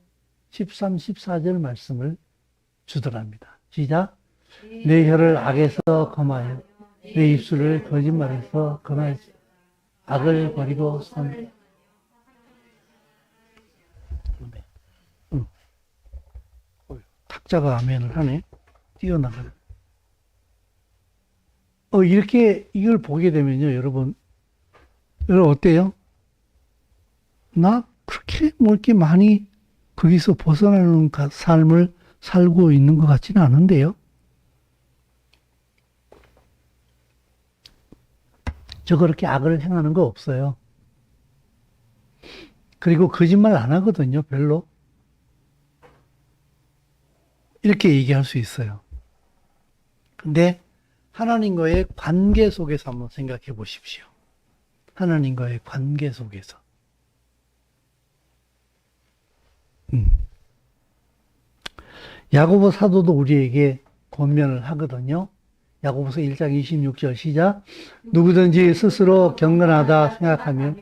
13, 14절 말씀을 주더랍니다. 시작. 내 혀를 악에서 검하여 내 입술을 거짓말에서 검하지. 악을 버리고 선. 탁자가 아멘을 하네. 뛰어나가요. 이렇게 이걸 보게 되면요, 여러분 어때요? 나 그렇게 뭐 이렇게 많이 거기서 벗어나는 삶을 살고 있는 것 같지는 않은데요. 저 그렇게 악을 행하는 거 없어요. 그리고 거짓말 안 하거든요, 별로. 이렇게 얘기할 수 있어요. 근데 하나님과의 관계 속에서 한번 생각해 보십시오. 하나님과의 관계 속에서. 야고보 사도도 우리에게 권면을 하거든요. 야고보서 1장 26절 시작. 누구든지 스스로 경건하다 생각하며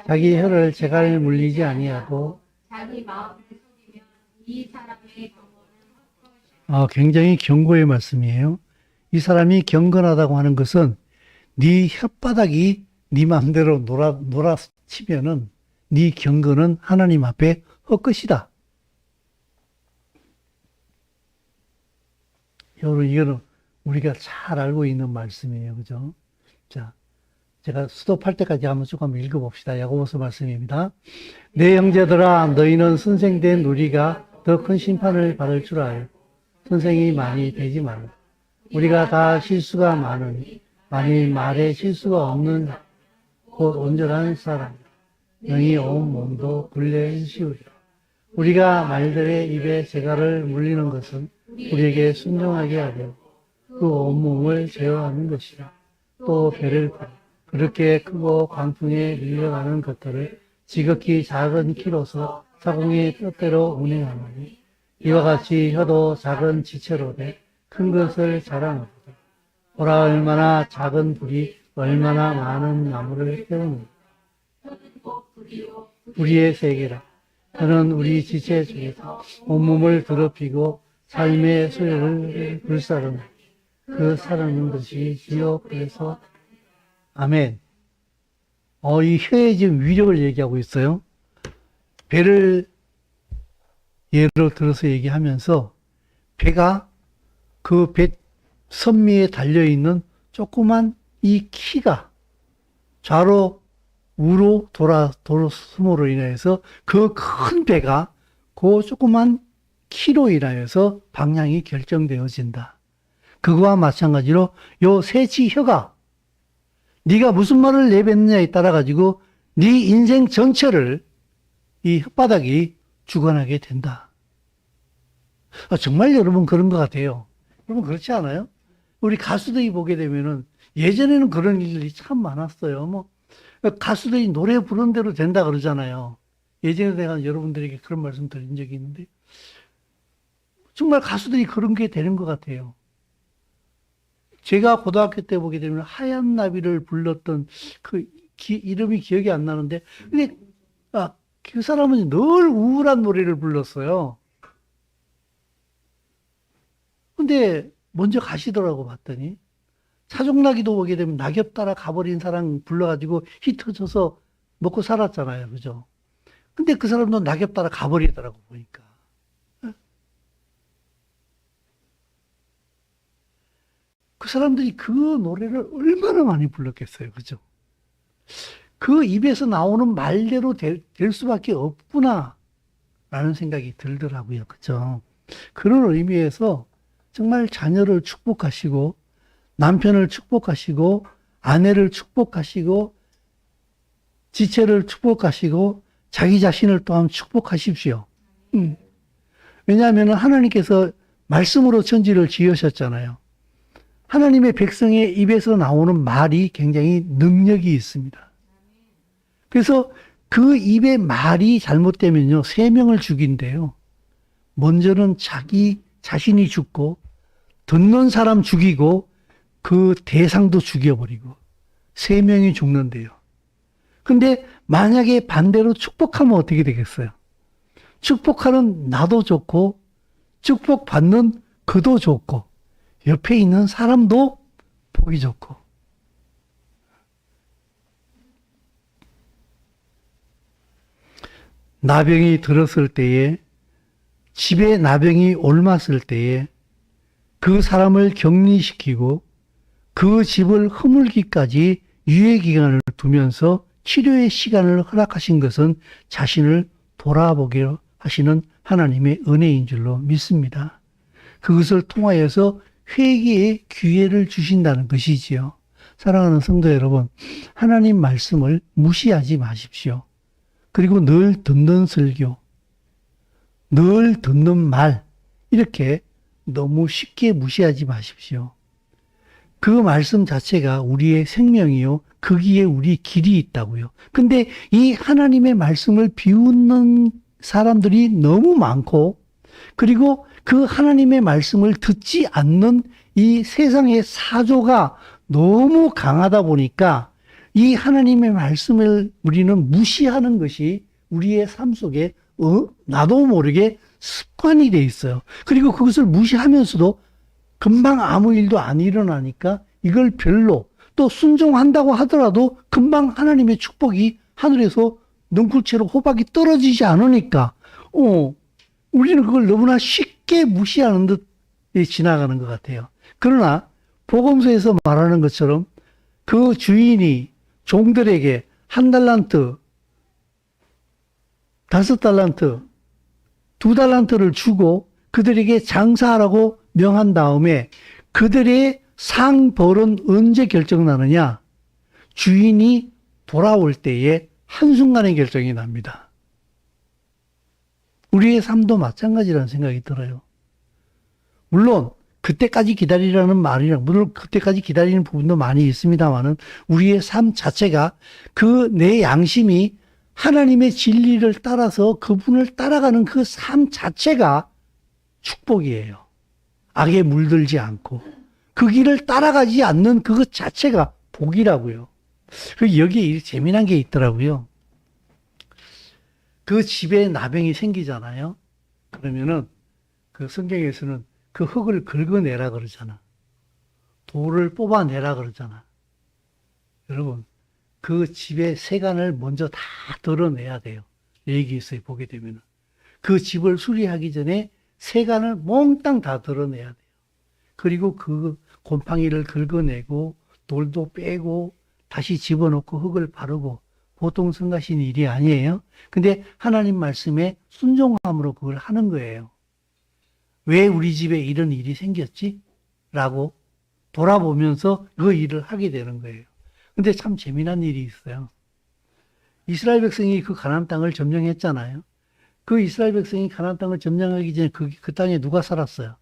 자기 혀를 재갈 물리지 아니하고 자기 마음을 속이면 이 사람의 경건은 굉장히 경고의 말씀이에요. 이 사람이 경건하다고 하는 것은 네 혓바닥이 네 마음대로 놀아치면은 네 경건은 하나님 앞에 헛것이다. 여러분, 이거는 우리가 잘 알고 있는 말씀이에요. 그죠? 자, 제가 스톱할 때까지 한번 읽어봅시다. 야고보서 말씀입니다. 내 형제들아, 너희는 선생된 우리가 더 큰 심판을 받을 줄 알고 선생이 많이 되지 말라. 우리가 다 실수가 많으니 만일 말에 실수가 없는 곧 온전한 사람 능히 온 몸도 굴레 씌우리라. 우리가 말들의 입에 재갈을 물리는 것은 우리에게 순종하게 하려 그 온몸을 제어하는 것이라. 또 배를 그렇게 크고 광풍에 밀려가는 것들을 지극히 작은 키로서 자궁의 뜻대로 운행하노니 이와 같이 혀도 작은 지체로 돼 큰 것을 자랑하도다. 보라, 얼마나 작은 불이 얼마나 많은 나무를 태우는가. 불의의 세계라. 그는 우리 지체 중에서 온몸을 더럽히고 삶의 소욕을 불사르는 그 사르는 것이 지옥에서. 아멘. 이 혀의 지금 위력을 얘기하고 있어요. 배를 예로 들어서 얘기하면서 배가 그 배 선미에 달려있는 조그만 이 키가 좌로 우로 돌아섬으로 인해서 그 큰 배가 그 조그만 키로 인하여서 방향이 결정되어진다. 그거와 마찬가지로 요 세치 혀가 네가 무슨 말을 내뱉느냐에 따라 가지고 네 인생 전체를 이 혓바닥이 주관하게 된다. 정말 여러분 그런 것 같아요. 여러분 그렇지 않아요? 우리 가수들이 보게 되면은 예전에는 그런 일들이 참 많았어요. 가수들이 노래 부른 대로 된다 그러잖아요. 예전에 내가 여러분들에게 그런 말씀 드린 적이 있는데 정말 가수들이 그런 게 되는 것 같아요. 제가 고등학교 때 보게 되면 하얀 나비를 불렀던 이름이 기억이 안 나는데 근데 그 사람은 늘 우울한 노래를 불렀어요. 근데 먼저 가시더라고 봤더니 차종나기도 보게 되면 낙엽 따라 가버린 사람 불러가지고 히트 쳐서 먹고 살았잖아요. 그죠? 근데 그 사람도 낙엽 따라 가버리더라고 보니까. 그 사람들이 그 노래를 얼마나 많이 불렀겠어요. 그죠? 그 입에서 나오는 말대로 될 수밖에 없구나 라는 생각이 들더라고요. 그죠? 그런 의미에서 정말 자녀를 축복하시고 남편을 축복하시고 아내를 축복하시고 지체를 축복하시고 자기 자신을 또한 축복하십시오. 왜냐하면 하나님께서 말씀으로 천지를 지으셨잖아요. 하나님의 백성의 입에서 나오는 말이 굉장히 능력이 있습니다. 그래서 그 입의 말이 잘못되면요, 세 명을 죽인대요. 먼저는 자기 자신이 죽고, 듣는 사람 죽이고, 그 대상도 죽여버리고, 세 명이 죽는데요. 근데 만약에 반대로 축복하면 어떻게 되겠어요? 축복하는 나도 좋고, 축복받는 그도 좋고, 옆에 있는 사람도 보기 좋고. 나병이 들었을 때에, 집에 나병이 옮았을 때에 그 사람을 격리시키고 그 집을 허물기까지 유예기간을 두면서 치료의 시간을 허락하신 것은 자신을 돌아보게 하시는 하나님의 은혜인 줄로 믿습니다. 그것을 통하여서 회개의 기회를 주신다는 것이지요. 사랑하는 성도 여러분, 하나님 말씀을 무시하지 마십시오. 그리고 늘 듣는 설교, 늘 듣는 말, 이렇게 너무 쉽게 무시하지 마십시오. 그 말씀 자체가 우리의 생명이요, 거기에 우리 길이 있다고요. 근데 이 하나님의 말씀을 비웃는 사람들이 너무 많고, 그리고 그 하나님의 말씀을 듣지 않는 이 세상의 사조가 너무 강하다 보니까 이 하나님의 말씀을 우리는 무시하는 것이 우리의 삶 속에 나도 모르게 습관이 돼 있어요. 그리고 그것을 무시하면서도 금방 아무 일도 안 일어나니까 이걸 별로, 또 순종한다고 하더라도 금방 하나님의 축복이 하늘에서 능쿨채로 호박이 떨어지지 않으니까 우리는 그걸 너무나 쉽게 무시하는 듯 지나가는 것 같아요. 그러나 복음서에서 말하는 것처럼 그 주인이 종들에게 1달란트, 5달란트, 2달란트를 주고 그들에게 장사하라고 명한 다음에 그들의 상벌은 언제 결정나느냐? 주인이 돌아올 때에 한순간에 결정이 납니다. 우리의 삶도 마찬가지라는 생각이 들어요. 물론 그때까지 기다리라는 말이랑, 물론 그때까지 기다리는 부분도 많이 있습니다만은 우리의 삶 자체가 그 내 양심이 하나님의 진리를 따라서 그분을 따라가는 그 삶 자체가 축복이에요. 악에 물들지 않고 그 길을 따라가지 않는 그것 자체가 복이라고요. 여기에 재미난 게 있더라고요. 그 집에 나병이 생기잖아요. 그러면은 그 성경에서는 그 흙을 긁어내라 그러잖아. 돌을 뽑아내라 그러잖아. 여러분, 그 집의 세간을 먼저 다 드러내야 돼요. 얘기에서 보게 되면은. 그 집을 수리하기 전에 세간을 몽땅 다 드러내야 돼요. 그리고 그 곰팡이를 긁어내고 돌도 빼고 다시 집어넣고 흙을 바르고 보통 성가신 일이 아니에요. 근데 하나님 말씀에 순종함으로 그걸 하는 거예요. 왜 우리 집에 이런 일이 생겼지? 라고 돌아보면서 그 일을 하게 되는 거예요. 근데 참 재미난 일이 있어요. 이스라엘 백성이 그 가나안 땅을 점령했잖아요. 그 이스라엘 백성이 가나안 땅을 점령하기 전에 그 땅에 누가 살았어요?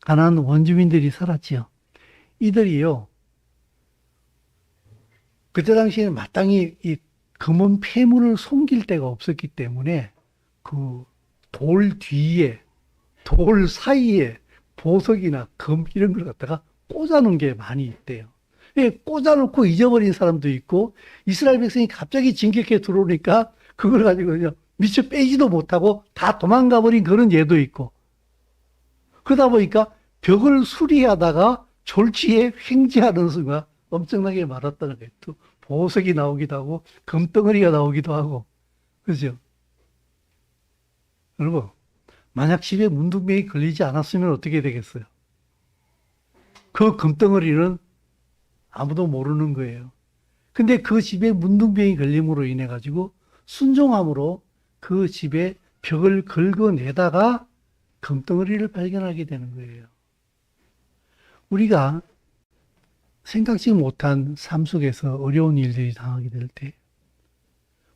가나안 원주민들이 살았지요. 이들이요, 그때 당시에는 마땅히 이 금은 폐물을 숨길 데가 없었기 때문에 그 돌 뒤에, 돌 사이에 보석이나 금 이런 걸 갖다가 꽂아놓은 게 많이 있대요. 꽂아놓고 잊어버린 사람도 있고, 이스라엘 백성이 갑자기 진격해 들어오니까 그걸 가지고 그냥 미처 빼지도 못하고 다 도망가 버린 그런 예도 있고, 그러다 보니까 벽을 수리하다가 졸지에 횡재하는 수가 엄청나게 많았다는 거예요. 또 보석이 나오기도 하고 금덩어리가 나오기도 하고. 그죠? 여러분, 만약 집에 문둥병이 걸리지 않았으면 어떻게 되겠어요? 그 금덩어리는 아무도 모르는 거예요. 근데 그 집에 문둥병이 걸림으로 인해 가지고 순종함으로 그 집에 벽을 긁어내다가 금덩어리를 발견하게 되는 거예요. 우리가 생각지 못한 삶 속에서 어려운 일들이 당하게 될 때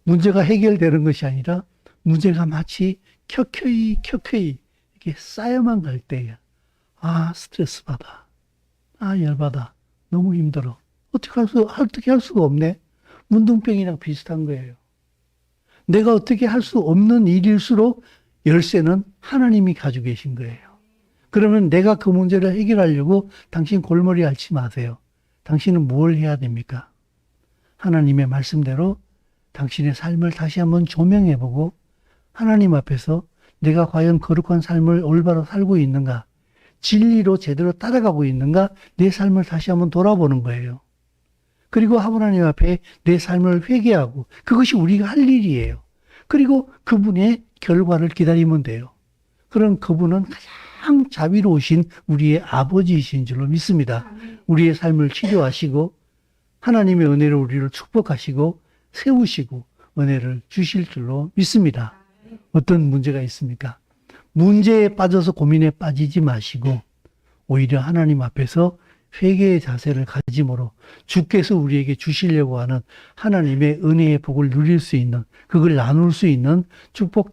문제가 해결되는 것이 아니라 문제가 마치 켜켜이 이렇게 쌓여만 갈 때야. 아, 스트레스 받아. 아, 열받아. 너무 힘들어. 어떻게 할 수가 없네. 문둥병이랑 비슷한 거예요. 내가 어떻게 할 수 없는 일일수록 열쇠는 하나님이 가지고 계신 거예요. 그러면 내가 그 문제를 해결하려고 당신 골머리 앓지 마세요. 당신은 뭘 해야 됩니까? 하나님의 말씀대로 당신의 삶을 다시 한번 조명해보고 하나님 앞에서 내가 과연 거룩한 삶을 올바로 살고 있는가, 진리로 제대로 따라가고 있는가, 내 삶을 다시 한번 돌아보는 거예요. 그리고 하나님 앞에 내 삶을 회개하고, 그것이 우리가 할 일이에요. 그리고 그분의 결과를 기다리면 돼요. 그럼 그분은 가장 자비로우신 우리의 아버지이신 줄로 믿습니다. 우리의 삶을 치료하시고 하나님의 은혜로 우리를 축복하시고 세우시고 은혜를 주실 줄로 믿습니다. 어떤 문제가 있습니까? 문제에 빠져서 고민에 빠지지 마시고 오히려 하나님 앞에서 회개의 자세를 가짐으로 주께서 우리에게 주시려고 하는 하나님의 은혜의 복을 누릴 수 있는, 그걸 나눌 수 있는 축복된